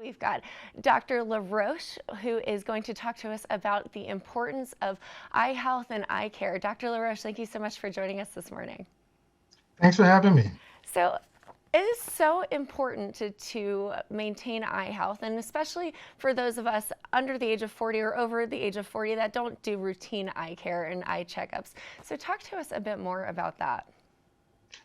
we've got Dr. Laroche, who is going to talk to us about the importance of eye health and eye care. Dr. Laroche, thank you so much for joining us this morning. Thanks for having me. So, it is so important to maintain eye health, and especially for those of us under the age of 40 or over the age of 40 that don't do routine eye care and eye checkups. So talk to us a bit more about that.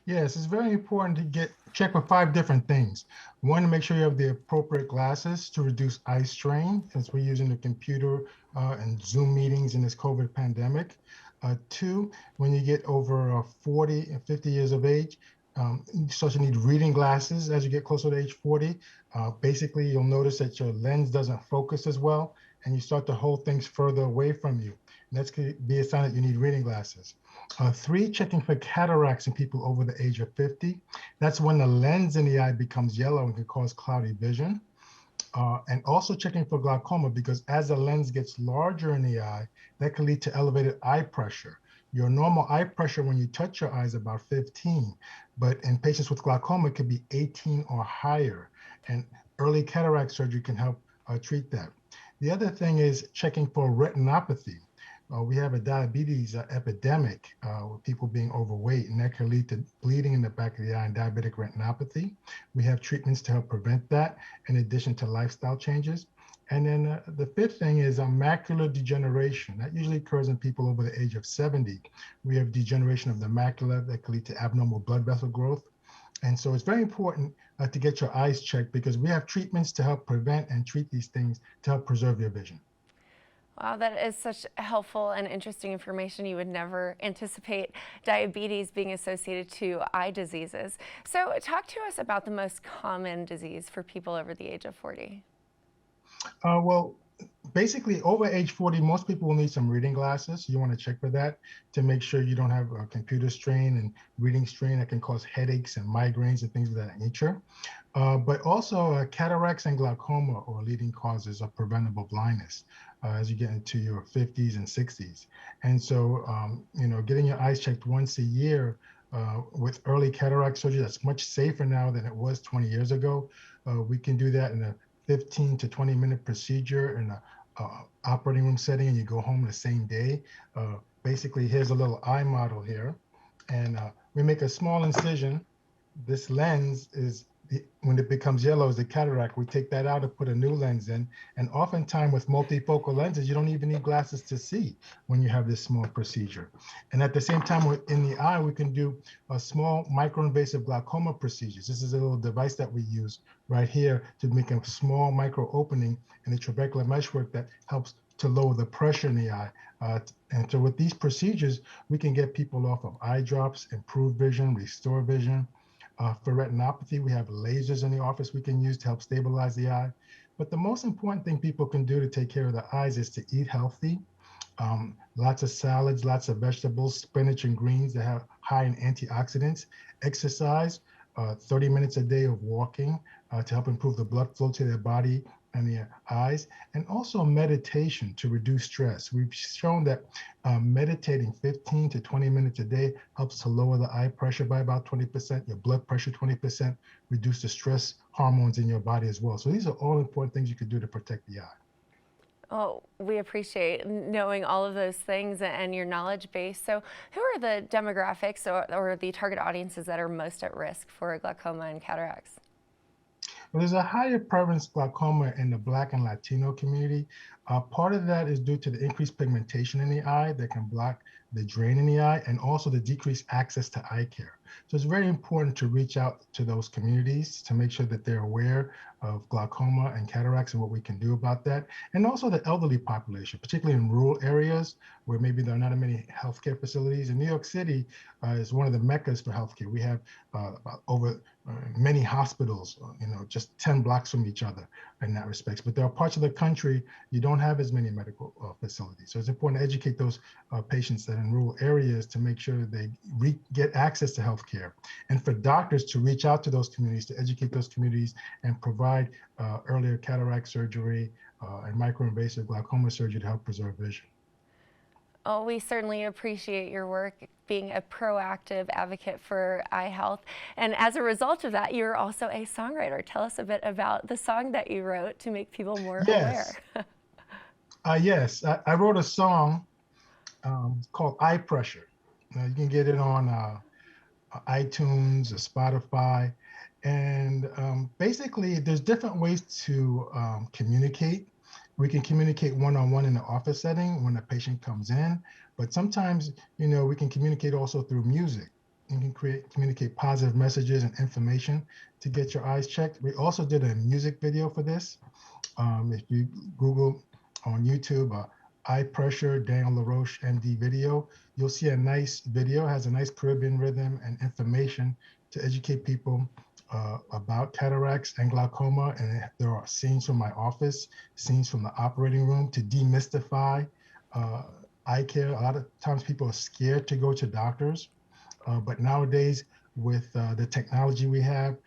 Yes, it's very important to check for 5 different things. One, to make sure you have the appropriate glasses to reduce eye strain, since we're using the computer and Zoom meetings in this COVID pandemic. Two, when you get over 40 and 50 years of age, you start to need reading glasses as you get closer to age 40. Basically, you'll notice that your lens doesn't focus as well, and you start to hold things further away from you. And that's going to be a sign that you need reading glasses. Three, checking for cataracts in people over the age of 50. That's when the lens in the eye becomes yellow and can cause cloudy vision. And also checking for glaucoma, because as the lens gets larger in the eye, that can lead to elevated eye pressure. Your normal eye pressure when you touch your eye is about 15, but in patients with glaucoma, it could be 18 or higher. And early cataract surgery can help treat that. The other thing is checking for retinopathy. We have a diabetes epidemic with people being overweight, and that can lead to bleeding in the back of the eye and diabetic retinopathy. We have treatments to help prevent that, in addition to lifestyle changes. And then the fifth thing is macular degeneration. That usually occurs in people over the age of 70. We have degeneration of the macula that can lead to abnormal blood vessel growth. And so it's very important to get your eyes checked, because we have treatments to help prevent and treat these things to help preserve your vision. Wow, that is such helpful and interesting information. You would never anticipate diabetes being associated to eye diseases. So talk to us about the most common disease for people over the age of 40. Well, basically over age 40, most people will need some reading glasses. You want to check for that to make sure you don't have a computer strain and reading strain that can cause headaches and migraines and things of that nature. But also cataracts and glaucoma are leading causes of preventable blindness as you get into your 50s and 60s. And so, getting your eyes checked once a year with early cataract surgery, that's much safer now than it was 20 years ago. We can do that in a 15 to 20-minute procedure in a operating room setting, and you go home the same day. Basically, here's a little eye model here, and we make a small incision. This lens is, when it becomes yellow, is the cataract. We take that out and put a new lens in. And oftentimes with multifocal lenses, you don't even need glasses to see when you have this small procedure. And at the same time, in the eye, we can do a small microinvasive glaucoma procedures. This is a little device that we use right here to make a small micro opening in the trabecular meshwork that helps to lower the pressure in the eye. And so with these procedures, we can get people off of eye drops, improve vision, restore vision. For retinopathy, we have lasers in the office we can use to help stabilize the eye. But the most important thing people can do to take care of the eyes is to eat healthy. Lots of salads, lots of vegetables, spinach and greens that have high in antioxidants. Exercise, 30 minutes a day of walking to help improve the blood flow to their body and the eyes, and also meditation to reduce stress. We've shown that meditating 15 to 20 minutes a day helps to lower the eye pressure by about 20%, your blood pressure 20%, reduce the stress hormones in your body as well. So these are all important things you could do to protect the eye. Oh, we appreciate knowing all of those things and your knowledge base. So who are the demographics or the target audiences that are most at risk for glaucoma and cataracts? Well, there's a higher prevalence of glaucoma in the Black and Latino community. Part of that is due to the increased pigmentation in the eye that can block the drain in the eye, and also the decreased access to eye care. So it's very important to reach out to those communities to make sure that they're aware of glaucoma and cataracts and what we can do about that. And also the elderly population, particularly in rural areas where maybe there are not many healthcare facilities. In New York City is one of the meccas for healthcare. We have over many hospitals, just 10 blocks from each other in that respect. But there are parts of the country you don't have as many medical facilities. So it's important to educate those patients that are in rural areas to make sure they get access to healthcare, and for doctors to reach out to those communities, to educate those communities and provide earlier cataract surgery and microinvasive glaucoma surgery to help preserve vision. Oh, we certainly appreciate your work being a proactive advocate for eye health. And as a result of that, you're also a songwriter. Tell us a bit about the song that you wrote to make people more aware. Yes, yes. I wrote a song called Eye Pressure. You can get it on iTunes or Spotify. And basically, there's different ways to communicate. We can communicate one-on-one in the office setting when a patient comes in, but sometimes, we can communicate also through music. You can communicate positive messages and information to get your eyes checked. We also did a music video for this. If you Google on YouTube, eye pressure, Daniel Laroche, MD video, you'll see a nice video, has a nice Caribbean rhythm and information to educate people about cataracts and glaucoma. And there are scenes from my office, scenes from the operating room to demystify eye care. A lot of times people are scared to go to doctors, but nowadays with the technology we have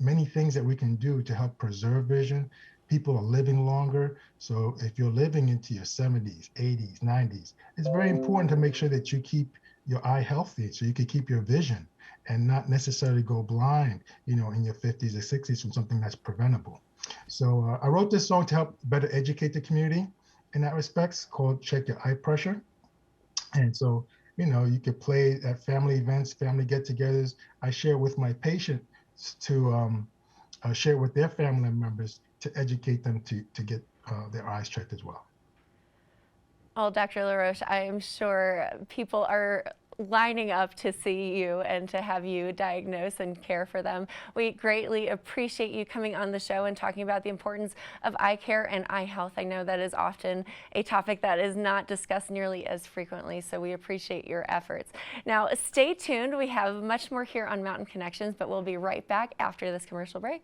many things that we can do to help preserve vision. People are living longer. So if you're living into your 70s, 80s, 90s, it's very important to make sure that you keep your eye healthy so you can keep your vision and not necessarily go blind, in your 50s or 60s from something that's preventable. So I wrote this song to help better educate the community in that respect, called Check Your Eye Pressure. And so, you could play at family events, family get-togethers. I share with my patients to share with their family members to educate them to get their eyes checked as well. Well, Dr. Laroche, I am sure people are lining up to see you and to have you diagnose and care for them. We greatly appreciate you coming on the show and talking about the importance of eye care and eye health. I know that is often a topic that is not discussed nearly as frequently, so we appreciate your efforts. Now, stay tuned. We have much more here on Mountain Connections, but we'll be right back after this commercial break.